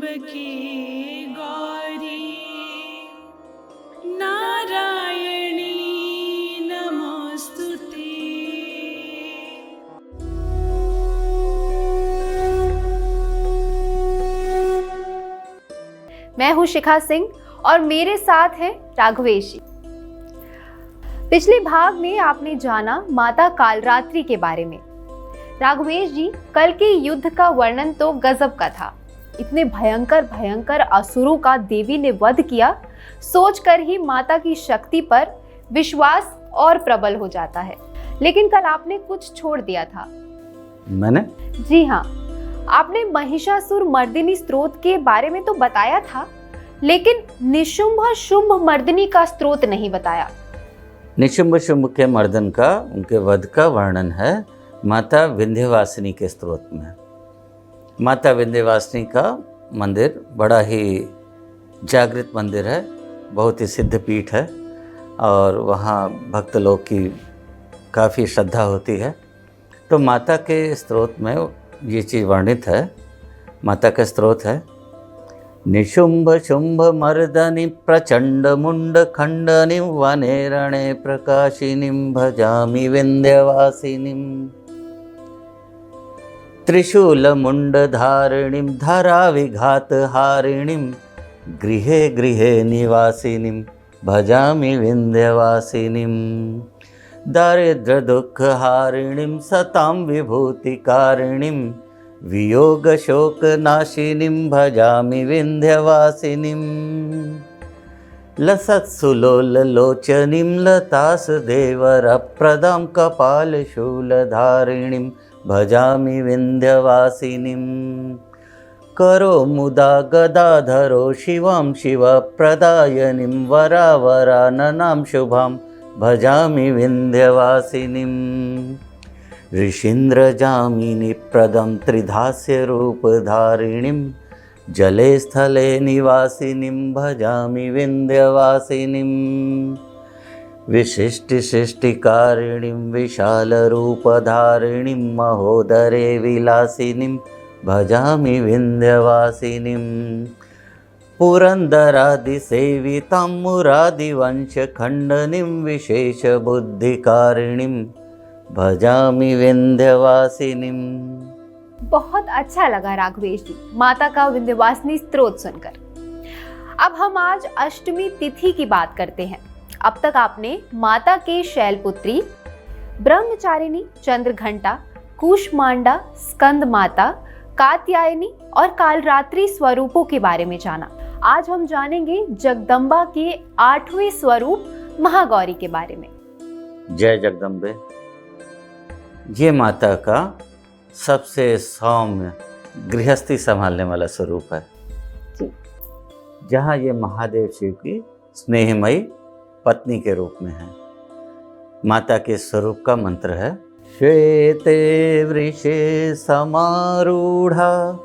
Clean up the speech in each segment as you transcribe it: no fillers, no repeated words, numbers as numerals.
की गौरी नारायणी नमोस्तुते। मैं हूं शिखा सिंह और मेरे साथ हैं राघवेश जी। पिछले भाग में आपने जाना माता कालरात्रि के बारे में। राघवेश जी, कल के युद्ध का वर्णन तो गजब का था। इतने भयंकर भयंकर असुरों का देवी ने वध किया, सोचकर ही माता की शक्ति पर विश्वास और प्रबल हो जाता है। लेकिन कल आपने कुछ छोड़ दिया था। मैंने? जी हाँ, आपने महिषासुर मर्दिनी स्त्रोत के बारे में तो बताया था, लेकिन निशुंभ शुंभ मर्दिनी का स्त्रोत नहीं बताया। निशुंभ शुंभ के मर्दन का, उनके वध का वर्णन है माता विंध्यवासिनी के स्त्रोत में। माता विंध्यवासिनी का मंदिर बड़ा ही जागृत मंदिर है, बहुत ही सिद्ध पीठ है और वहाँ भक्त लोग की काफ़ी श्रद्धा होती है। तो माता के स्त्रोत में ये चीज़ वर्णित है। माता का स्त्रोत है, निशुंभ शुंभ मर्दनि प्रचंड मुंड खंडनि वने रणे प्रकाशिनीं भजामि विंध्यवासिनीं त्रिशूल मुंड धारिणीं धरा विघात हारिणीं गृहे गृहे निवासिनीं भजामि विंध्यवासिनीं दारिद्र्य दुख हारिणीं सतां विभूतिकारिणीं वियोग शोक नाशिनीं भजामि विंध्यवासिनीं लसत्सुलोल लोचनीं लतासदेवरप्रदां कपालशूलधारिणीं भजामि विंध्यवासिनीं करो मुदा गदाधरो शिवां शिवप्रदायनीं वरावराननां शुभां भजामि विंध्यवासिनीं ऋषीन्द्रजामिनी प्रदं त्रिधास्य रूपधारिणीं जले स्थले निवासिनीं भजामि विंध्यवासिनीं विशिष्टिशिष्टिकारिणीं विशालरूपधारिणीं महोदरे विलासिनीं भजामि विंध्यवासिनीं पुरन्दरादिसेवितां मुरादिवंशखण्डनीं विशेषबुद्धिकारिणीं भजामि विंध्यवासिनीं। बहुत अच्छा लगा राघवेश जी माता का विंध्यवासिनी स्तोत्र सुनकर। अब हम आज अष्टमी तिथि की बात करते हैं। अब तक आपने माता के शैलपुत्री, ब्रह्मचारिणी, चंद्रघंटा, कूष्मांडा, स्कंद माता, कात्यायनी और कालरात्रि स्वरूपों के बारे में जाना। आज हम जानेंगे जगदम्बा के 8वें स्वरूप महागौरी के बारे में। जय जगदम्बे। ये माता का सबसे सौम्य गृहस्थी संभालने वाला स्वरूप है, जहाँ ये महादेव शिव की स्नेहमयी पत्नी के रूप में है। माता के स्वरूप का मंत्र है, श्वेते वृषे समारूढ़ा,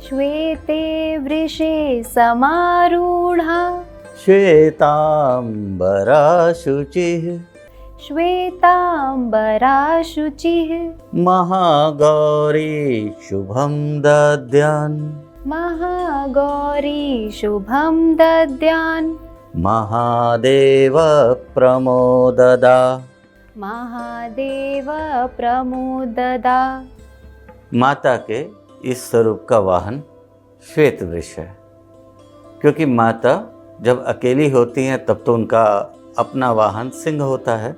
श्वेते वृषे समारूढ़ा, श्वेतांबरा शुचिः, श्वेतांबरा शुचिः, महागौरी शुभं दद्यान्, महागौरी शुभं दद्यान्, महादेव प्रमोददा, महादेव प्रमोददा। माता के इस स्वरूप का वाहन श्वेत वृष है, क्योंकि माता जब अकेली होती हैं तब तो उनका अपना वाहन सिंह होता है,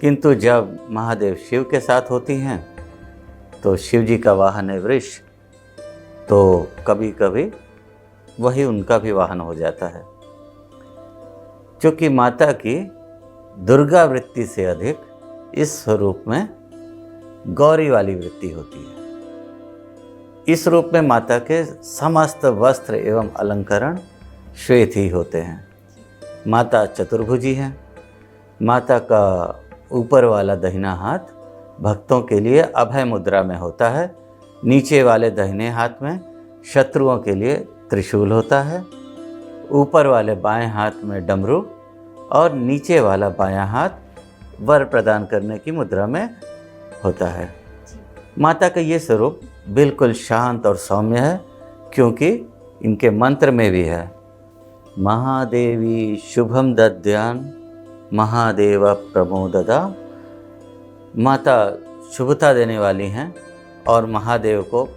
किंतु जब महादेव शिव के साथ होती हैं तो शिव जी का वाहन है वृष, तो कभी कभी वही उनका भी वाहन हो जाता है। क्योंकि माता की दुर्गा वृत्ति से अधिक इस स्वरूप में गौरी वाली वृत्ति होती है। इस रूप में माता के समस्त वस्त्र एवं अलंकरण श्वेत ही होते हैं। माता चतुर्भुजी हैं। माता का ऊपर वाला दाहिना हाथ भक्तों के लिए अभय मुद्रा में होता है। नीचे वाले दाहिने हाथ में शत्रुओं के लिए त्रिशूल होता है। ऊपर वाले बाएं हाथ में डमरू और नीचे वाला बायां हाथ वर प्रदान करने की मुद्रा में होता है। माता का ये स्वरूप बिल्कुल शांत और सौम्य है, क्योंकि इनके मंत्र में भी है, महादेवी शुभम दद्यान महादेव प्रमोददा। माता शुभता देने वाली हैं और महादेव को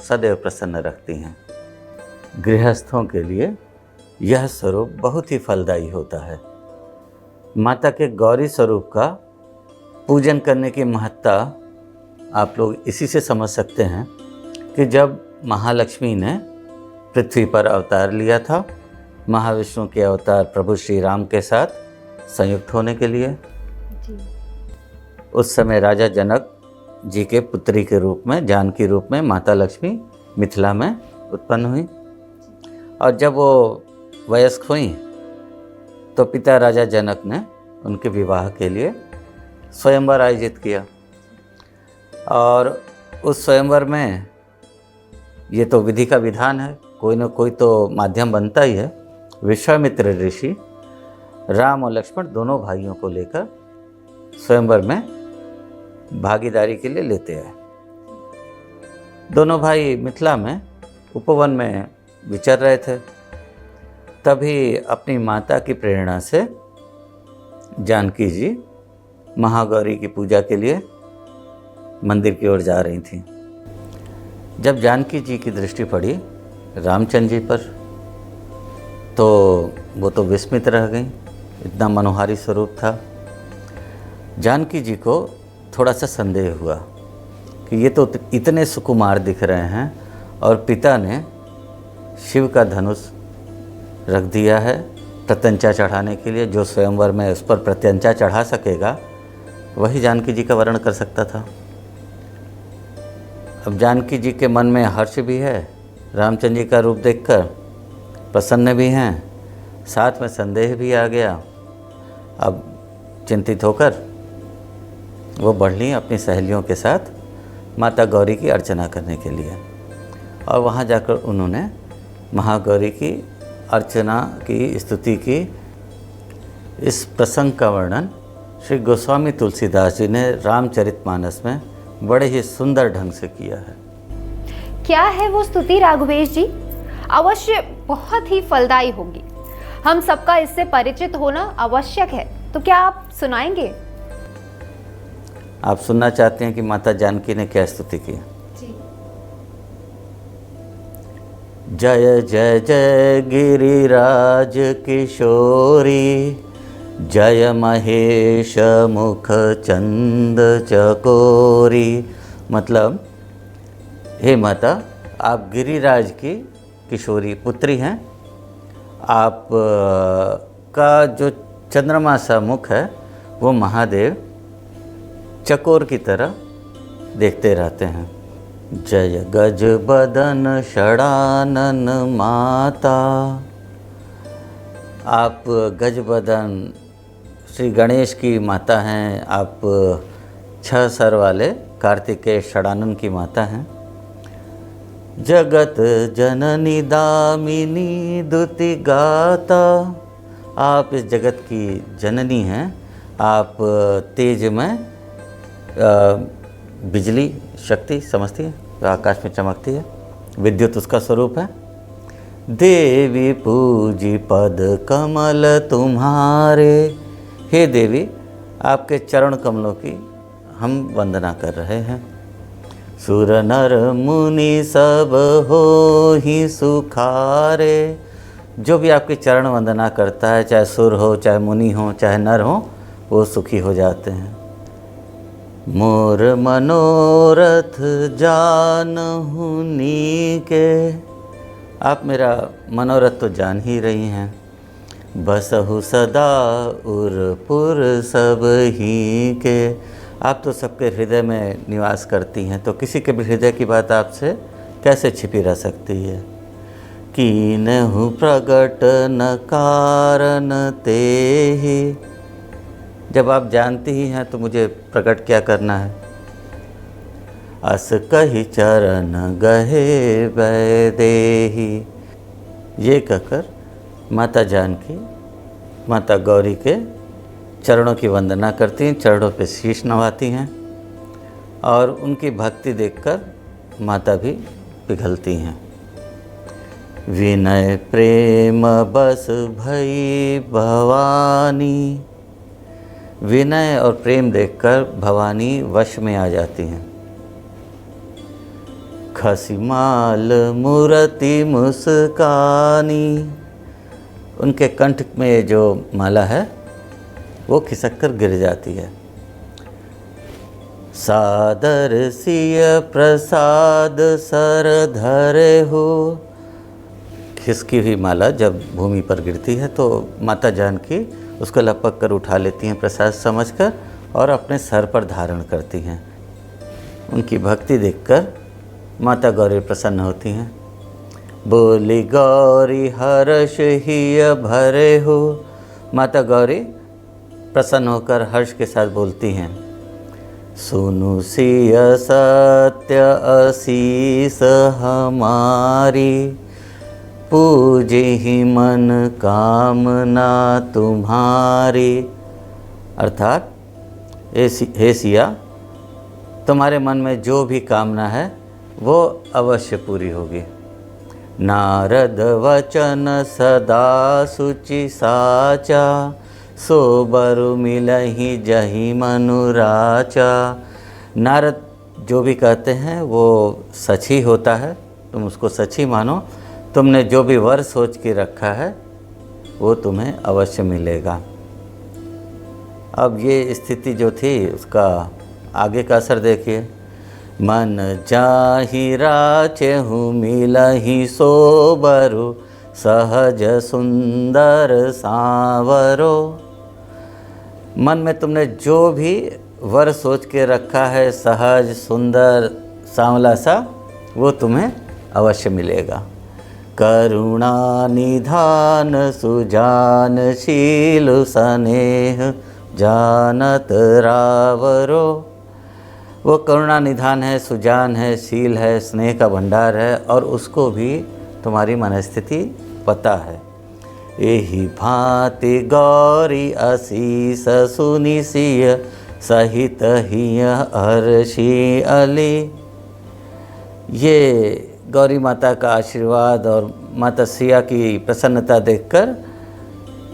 सदैव प्रसन्न रखती हैं। गृहस्थों के लिए यह स्वरूप बहुत ही फलदायी होता है। माता के गौरी स्वरूप का पूजन करने की महत्ता आप लोग इसी से समझ सकते हैं कि जब महालक्ष्मी ने पृथ्वी पर अवतार लिया था, महाविष्णु के अवतार प्रभु श्री राम के साथ संयुक्त होने के लिए, उस समय राजा जनक जी के पुत्री के रूप में, जानकी रूप में माता लक्ष्मी मिथिला में उत्पन्न हुई। और जब वो वयस्क हुई तो पिता राजा जनक ने उनके विवाह के लिए स्वयंवर आयोजित किया। और उस स्वयंवर में ये तो विधि का विधान है, कोई ना कोई तो माध्यम बनता ही है। विश्वामित्र ऋषि राम और लक्ष्मण दोनों भाइयों को लेकर स्वयंवर में भागीदारी के लिए लेते हैं। दोनों भाई मिथिला में उपवन में विचर रहे थे। तभी अपनी माता की प्रेरणा से जानकी जी महागौरी की पूजा के लिए मंदिर की ओर जा रही थीं। जब जानकी जी की दृष्टि पड़ी रामचंद्र जी पर तो वो तो विस्मित रह गई, इतना मनोहारी स्वरूप था। जानकी जी को थोड़ा सा संदेह हुआ कि ये तो इतने सुकुमार दिख रहे हैं और पिता ने शिव का धनुष रख दिया है प्रत्यंचा चढ़ाने के लिए। जो स्वयंवर में उस पर प्रत्यंचा चढ़ा सकेगा वही जानकी जी का वर्ण कर सकता था। अब जानकी जी के मन में हर्ष भी है, रामचंद्र जी का रूप देखकर प्रसन्न भी हैं, साथ में संदेह भी आ गया। अब चिंतित होकर वो बढ़ ली अपनी सहेलियों के साथ माता गौरी की अर्चना करने के लिए। और वहाँ जाकर उन्होंने महागौरी की अर्चना की, स्तुति की। इस प्रसंग का वर्णन श्री गोस्वामी तुलसीदास जी ने रामचरितमानस में बड़े ही सुंदर ढंग से किया है। क्या है वो स्तुति राघवेश जी? अवश्य बहुत ही फलदायी होगी। हम सबका इससे परिचित होना आवश्यक है, तो क्या आप सुनाएंगे? आप सुनना चाहते हैं कि माता जानकी ने क्या स्तुति की? जय जय जय गिरिराज किशोरी, जय महेश मुख चंद चकोरी। मतलब, हे माता, आप गिरिराज की किशोरी पुत्री हैं। आप का जो चंद्रमा सा मुख है वो महादेव चकोर की तरह देखते रहते हैं। जय गज बदन षडानन माता। आप गज बदन श्री गणेश की माता हैं। आप 6 सर वाले कार्तिकेय षडानन की माता हैं। जगत जननी दामिनी दुति गाता। आप इस जगत की जननी हैं। आप तेज में बिजली शक्ति समझती है, तो आकाश में चमकती है, विद्युत उसका स्वरूप है। देवी पूजी पद कमल तुम्हारे। हे देवी, आपके चरण कमलों की हम वंदना कर रहे हैं। सुर नर मुनि सब हो ही सुखारे। जो भी आपके चरण वंदना करता है, चाहे सुर हो, चाहे मुनि हो, चाहे नर हो, वो सुखी हो जाते हैं। मोर मनोरथ जानहु नीके। आप मेरा मनोरथ तो जान ही रही हैं। बसहु सदा उरपुर सब ही के। आप तो सबके हृदय में निवास करती हैं, तो किसी के भी हृदय की बात आपसे कैसे छिपी रह सकती है। कीनहु प्रगट न कारण तेहि। जब आप जानती ही हैं तो मुझे प्रकट क्या करना है। अस कहि चरण गहे वैदेही। ये कहकर माता जानकी माता गौरी के चरणों की वंदना करती हैं, चरणों पे शीश नवाती हैं और उनकी भक्ति देखकर माता भी पिघलती हैं। विनय प्रेम बस भई भवानी। विनय और प्रेम देखकर भवानी वश में आ जाती हैं। खसिमाल मूर्ति मुस्कानी, उनके कंठ में जो माला है वो खिसक कर गिर जाती है। सादर सिय प्रसाद सर धरे हो, खिसकी हुई माला जब भूमि पर गिरती है तो माता जानकी उसको लपक कर उठा लेती हैं प्रसाद समझकर और अपने सर पर धारण करती हैं। उनकी भक्ति देखकर माता गौरी प्रसन्न होती हैं। बोली गौरी हर्ष हिय भरे हो, माता गौरी प्रसन्न होकर हर्ष के साथ बोलती हैं। सुनु सिय सत्य असीस हमारी, पूजे ही मन कामना तुम्हारी। अर्थात हे सिया, तुम्हारे मन में जो भी कामना है वो अवश्य पूरी होगी। नारद वचन सदा सुचि साचा, सोबरु मिलहि जहि मनुराचा। नारद जो भी कहते हैं वो सच ही होता है, तुम उसको सच ही मानो। तुमने जो भी वर सोच के रखा है वो तुम्हें अवश्य मिलेगा। अब ये स्थिति जो थी उसका आगे का असर देखिए। मन जाहि राचेहु मिलहि सोबरु, सहज सुंदर सांवरो। मन में तुमने जो भी वर सोच के रखा है, सहज सुंदर सांवला सा, वो तुम्हें अवश्य मिलेगा। करुणा निधान सुजानशील स्नेह जानत रावरो। वो करुणा निधान है, सुजान है, शील है, स्नेह का भंडार है और उसको भी तुम्हारी मनस्थिति पता है। एहि भांति गौरी असीस सुनि सिय, सहित हिय हर्षि अली। ये गौरी माता का आशीर्वाद और माता सिया की प्रसन्नता देखकर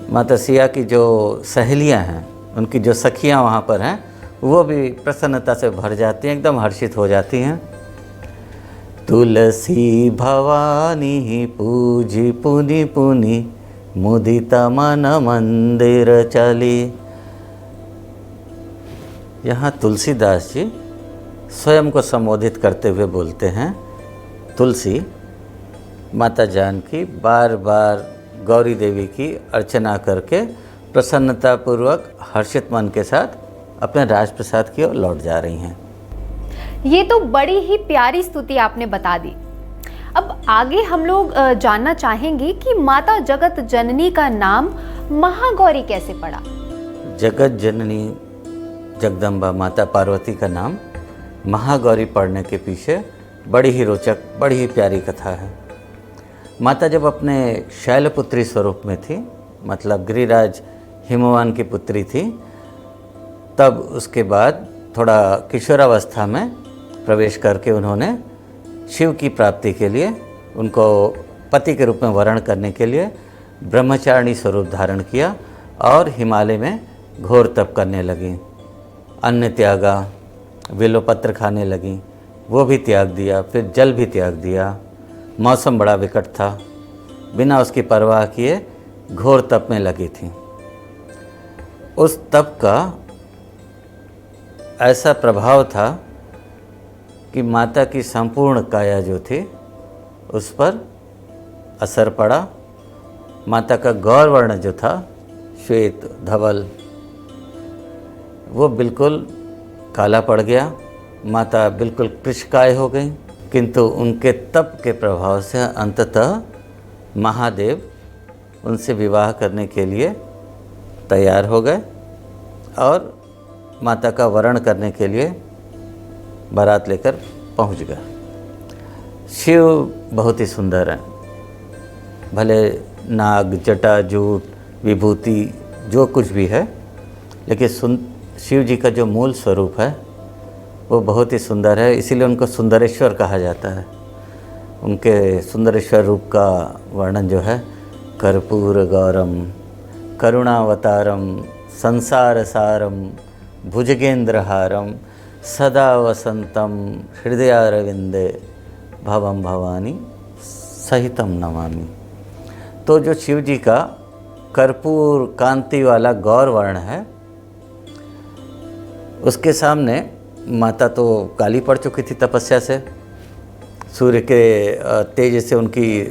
माता सिया की जो सहेलियां हैं, उनकी जो सखियां वहाँ पर हैं, वो भी प्रसन्नता से भर जाती हैं, एकदम हर्षित हो जाती हैं। तुलसी भवानी पूजी पुनि पुनि, मुदित मन मंदिर चली। यहाँ तुलसीदास जी स्वयं को संबोधित करते हुए बोलते हैं। तुलसी माता जानकी बार बार गौरी देवी की अर्चना करके प्रसन्नतापूर्वक हर्षित मन के साथ अपने राजप्रसाद की ओर लौट जा रही हैं। ये तो बड़ी ही प्यारी स्तुति आपने बता दी। अब आगे हम लोग जानना चाहेंगे कि माता जगत जननी का नाम महागौरी कैसे पड़ा। जगत जननी जगदम्बा माता पार्वती का नाम महागौरी पढ़ने के पीछे बड़ी ही रोचक, बड़ी ही प्यारी कथा है। माता जब अपने शैलपुत्री स्वरूप में थी, मतलब गिरिराज हिमवान की पुत्री थी, तब उसके बाद थोड़ा किशोरावस्था में प्रवेश करके उन्होंने शिव की प्राप्ति के लिए, उनको पति के रूप में वर्ण करने के लिए ब्रह्मचारिणी स्वरूप धारण किया और हिमालय में घोर तप करने लगी। अन्न त्यागा, बिल्वपत्र खाने लगी, वो भी त्याग दिया, फिर जल भी त्याग दिया। मौसम बड़ा विकट था, बिना उसकी परवाह किए घोर तप में लगी थी। उस तप का ऐसा प्रभाव था कि माता की संपूर्ण काया जो थी उस पर असर पड़ा। माता का गौर वर्ण जो था, श्वेत धवल, वो बिल्कुल काला पड़ गया। माता बिल्कुल कृशकाय हो गई। किंतु उनके तप के प्रभाव से अंततः महादेव उनसे विवाह करने के लिए तैयार हो गए और माता का वरण करने के लिए बारात लेकर पहुंच गए। शिव बहुत ही सुंदर हैं, भले नाग, जटा, जूट, विभूति जो कुछ भी है, लेकिन शिव जी का जो मूल स्वरूप है वो बहुत ही सुंदर है, इसीलिए उनको सुंदरेश्वर कहा जाता है। उनके सुंदरेश्वर रूप का वर्णन जो है, कर्पूर गौरम करुणावतारम संसार सारम भुजगेंद्रहारम सदा वसंतम हृदयारविंदे भवम भवानी सहितम नमामि। तो जो शिव जी का कर्पूर कांति वाला गौर वर्ण है, उसके सामने माता तो काली पड़ चुकी थी तपस्या से, सूर्य के तेज से उनकी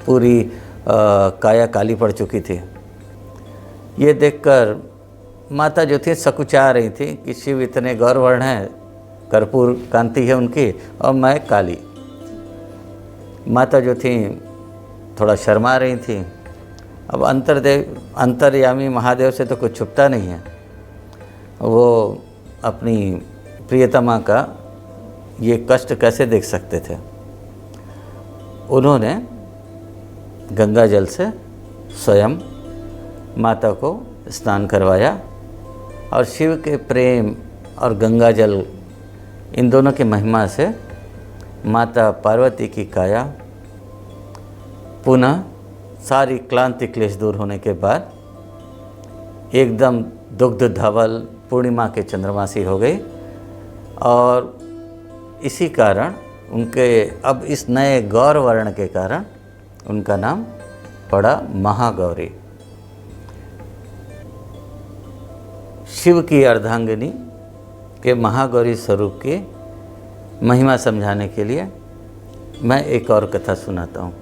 पूरी काया काली पड़ चुकी थी। ये देखकर माता जो थी सकुचा रही थी कि शिव इतने गौर वर्ण हैं, कर्पूर कांति है उनकी, और मैं काली। माता जो थी थोड़ा शर्मा रही थी। अब अंतर्यामी महादेव से तो कुछ छुपता नहीं है, वो अपनी प्रियतमा का ये कष्ट कैसे देख सकते थे। उन्होंने गंगा जल से स्वयं माता को स्नान करवाया और शिव के प्रेम और गंगा जल, इन दोनों की महिमा से माता पार्वती की काया पुनः सारी क्लांति क्लेश दूर होने के बाद एकदम दुग्ध धवल पूर्णिमा के चंद्रमासी हो गई। और इसी कारण उनके अब इस नए गौर वर्ण के कारण उनका नाम पड़ा महागौरी। शिव की अर्धांगिनी के महागौरी स्वरूप की महिमा समझाने के लिए मैं एक और कथा सुनाता हूँ।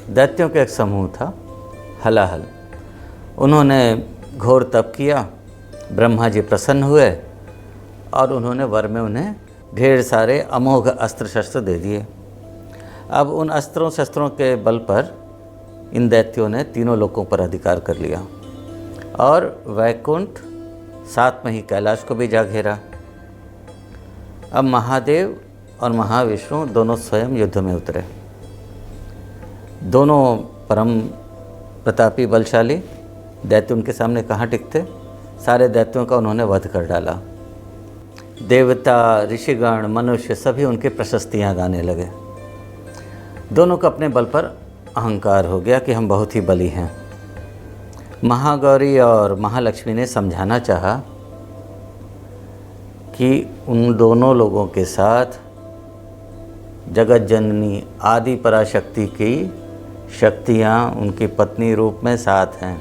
दैत्यों का एक समूह था, हलाहल। उन्होंने घोर तप किया, ब्रह्मा जी प्रसन्न हुए और उन्होंने वर में उन्हें ढेर सारे अमोघ अस्त्र शस्त्र दे दिए। अब उन अस्त्रों शस्त्रों के बल पर इन दैत्यों ने तीनों लोकों पर अधिकार कर लिया और वैकुंठ, साथ में ही कैलाश को भी जा घेरा। अब महादेव और महाविष्णु दोनों स्वयं युद्ध में उतरे। दोनों परम प्रतापी बलशाली दैत्य उनके सामने कहाँ टिकते। सारे दैत्यों का उन्होंने वध कर डाला। देवता, ऋषिगण, मनुष्य सभी उनकी प्रशस्तियाँ गाने लगे। दोनों को अपने बल पर अहंकार हो गया कि हम बहुत ही बली हैं। महागौरी और महालक्ष्मी ने समझाना चाहा कि उन दोनों लोगों के साथ जगत जननी आदि पराशक्ति की शक्तियाँ उनकी पत्नी रूप में साथ हैं,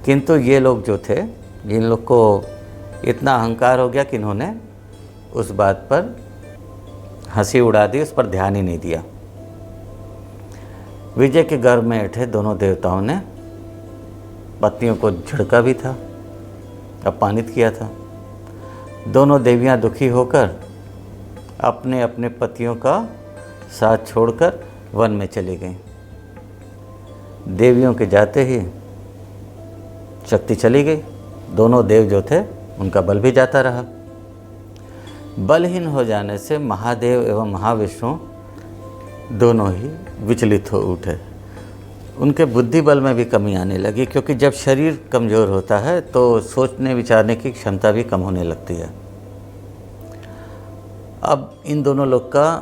किंतु ये लोग जो थे, जिन लोग को इतना अहंकार हो गया कि इन्होंने उस बात पर हंसी उड़ा दी, उस पर ध्यान ही नहीं दिया। विजय के गर्भ में बैठे दोनों देवताओं ने पत्नियों को झिड़का भी था, अपमानित किया था। दोनों देवियां दुखी होकर अपने अपने पतियों का साथ छोड़कर वन में चली गईं। देवियों के जाते ही शक्ति चली गई। दोनों देव जो थे उनका बल भी जाता रहा। बलहीन हो जाने से महादेव एवं महाविष्णु दोनों ही विचलित हो उठे। उनके बुद्धि बल में भी कमी आने लगी, क्योंकि जब शरीर कमज़ोर होता है तो सोचने विचारने की क्षमता भी कम होने लगती है। अब इन दोनों लोग का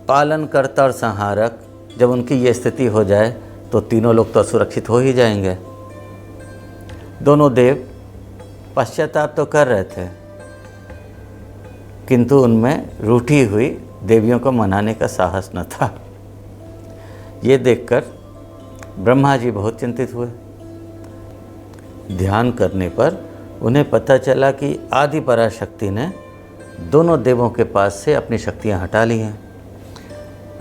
पालनकर्ता और संहारक जब उनकी ये स्थिति हो जाए तो तीनों लोग तो असुरक्षित हो ही जाएंगे। दोनों देव पश्चाताप तो कर रहे थे, किंतु उनमें रूठी हुई देवियों को मनाने का साहस न था। ये देखकर ब्रह्मा जी बहुत चिंतित हुए। ध्यान करने पर उन्हें पता चला कि आदि पराशक्ति ने दोनों देवों के पास से अपनी शक्तियाँ हटा ली हैं।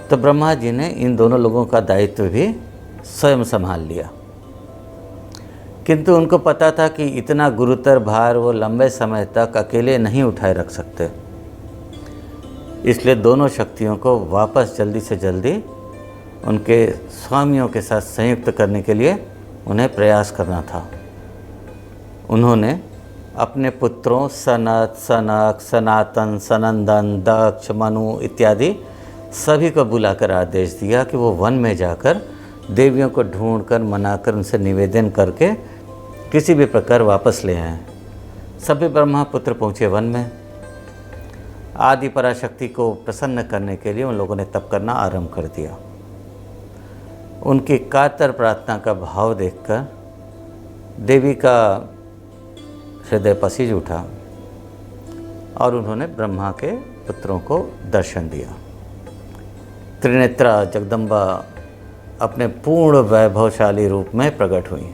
तो ब्रह्मा जी ने इन दोनों लोगों का दायित्व भी स्वयं संभाल लिया, किंतु उनको पता था कि इतना गुरुतर भार वो लंबे समय तक अकेले नहीं उठाए रख सकते। इसलिए दोनों शक्तियों को वापस जल्दी से जल्दी उनके स्वामियों के साथ संयुक्त करने के लिए उन्हें प्रयास करना था। उन्होंने अपने पुत्रों सनत, सनक, सनातन, सनंदन, दक्ष, मनु इत्यादि सभी को बुलाकर आदेश दिया कि वो वन में जाकर देवियों को ढूंढकर मनाकर उनसे निवेदन करके किसी भी प्रकार वापस ले आएं। सभी ब्रह्मपुत्र पहुँचे वन में। आदि पराशक्ति को प्रसन्न करने के लिए उन लोगों ने तप करना आरंभ कर दिया। उनकी कातर प्रार्थना का भाव देखकर देवी का हृदय पसीज उठा और उन्होंने ब्रह्मा के पुत्रों को दर्शन दिया। त्रिनेत्रा जगदम्बा अपने पूर्ण वैभवशाली रूप में प्रकट हुई।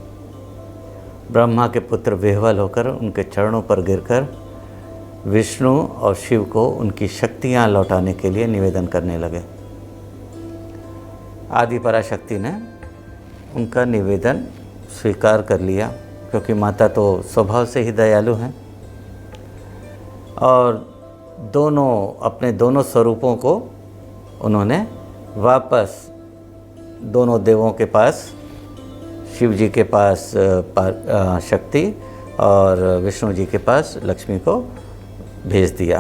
ब्रह्मा के पुत्र विह्वल होकर उनके चरणों पर गिरकर विष्णु और शिव को उनकी शक्तियाँ लौटाने के लिए निवेदन करने लगे। आदि पराशक्ति ने उनका निवेदन स्वीकार कर लिया, क्योंकि माता तो स्वभाव से ही दयालु हैं, और अपने दोनों स्वरूपों को उन्होंने वापस दोनों देवों के पास, शिव जी के पास शक्ति और विष्णु जी के पास लक्ष्मी को भेज दिया।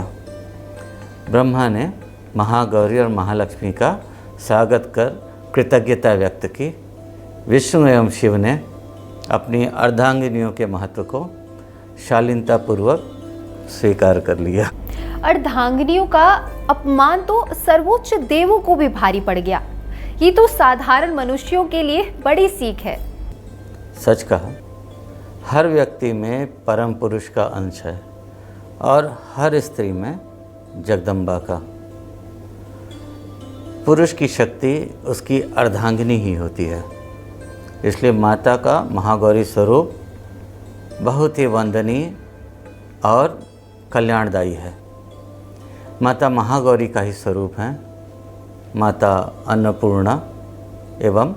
ब्रह्मा ने महागौरी और महालक्ष्मी का स्वागत कर कृतज्ञता व्यक्त की। विष्णु एवं शिव ने अपनी अर्धांगिनियों के महत्व को शालीनतापूर्वक स्वीकार कर लिया। अर्धांगिनियों का अपमान तो सर्वोच्च देवों को भी भारी पड़ गया। ये तो साधारण मनुष्यों के लिए बड़ी सीख है। सच कहा, हर व्यक्ति में परम पुरुष का अंश है और हर स्त्री में जगदम्बा का। पुरुष की शक्ति उसकी अर्धांगिनी ही होती है। इसलिए माता का महागौरी स्वरूप बहुत ही वंदनीय और कल्याणदायी है। माता महागौरी का ही स्वरूप है माता अन्नपूर्णा एवं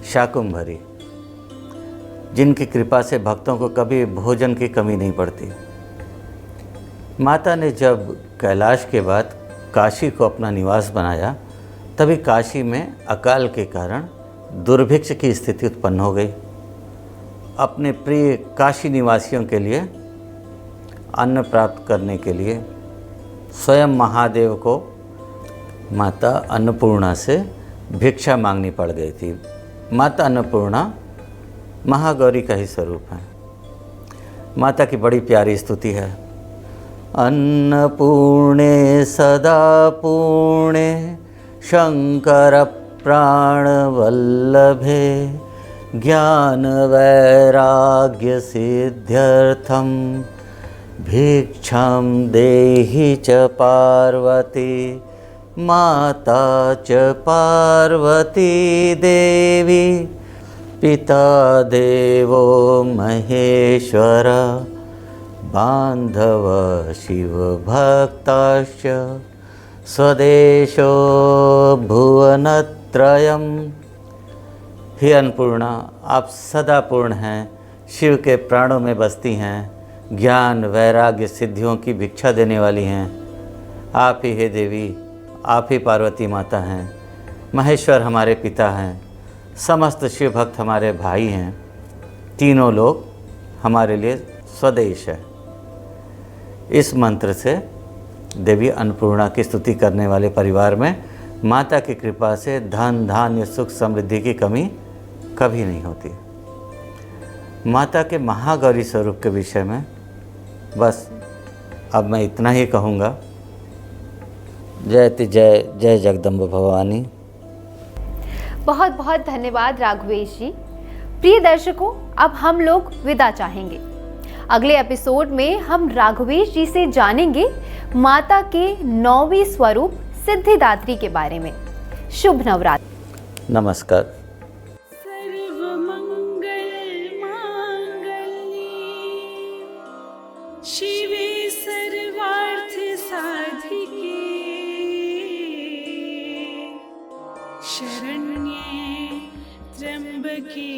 शाकुंभरी, जिनकी कृपा से भक्तों को कभी भोजन की कमी नहीं पड़ती। माता ने जब कैलाश के बाद काशी को अपना निवास बनाया, तभी काशी में अकाल के कारण दुर्भिक्ष की स्थिति उत्पन्न हो गई। अपने प्रिय काशी निवासियों के लिए अन्न प्राप्त करने के लिए स्वयं महादेव को माता अन्नपूर्णा से भिक्षा मांगनी पड़ गई थी। माता अन्नपूर्णा महागौरी का ही स्वरूप है। माता की बड़ी प्यारी स्तुति है। अन्नपूर्णे सदा पूर्णे शंकर प्राण वल्लभे ज्ञान वैराग्य सिद्ध्यर्थम भिक्षां देहि च पार्वती माता च पार्वती देवी पिता देवो महेश्वर बांधव शिव भक्ताश्च स्वदेशो भुवनत्रयम्। हे अन्नपूर्णा, आप सदा पूर्ण हैं, शिव के प्राणों में बसती हैं, ज्ञान वैराग्य सिद्धियों की भिक्षा देने वाली हैं। आप ही हे देवी, आप ही पार्वती माता हैं, महेश्वर हमारे पिता हैं, समस्त शिव भक्त हमारे भाई हैं, तीनों लोग हमारे लिए स्वदेश है। इस मंत्र से देवी अन्नपूर्णा की स्तुति करने वाले परिवार में माता की कृपा से धन धान्य सुख समृद्धि की कमी कभी नहीं होती। माता के महागौरी स्वरूप के विषय में बस अब मैं इतना ही कहूँगा। जय जय जय जगदम्बा भवानी। बहुत बहुत धन्यवाद राघवेश जी। प्रिय दर्शकों, अब हम लोग विदा चाहेंगे। अगले एपिसोड में हम राघवेश जी से जानेंगे माता के 9वें स्वरूप सिद्धिदात्री के बारे में। शुभ नवरात्र। नमस्कार। सर्वमंगल मांगल्ये शिवे सर्वार्थ साधिके शरण्ये त्र्यंबके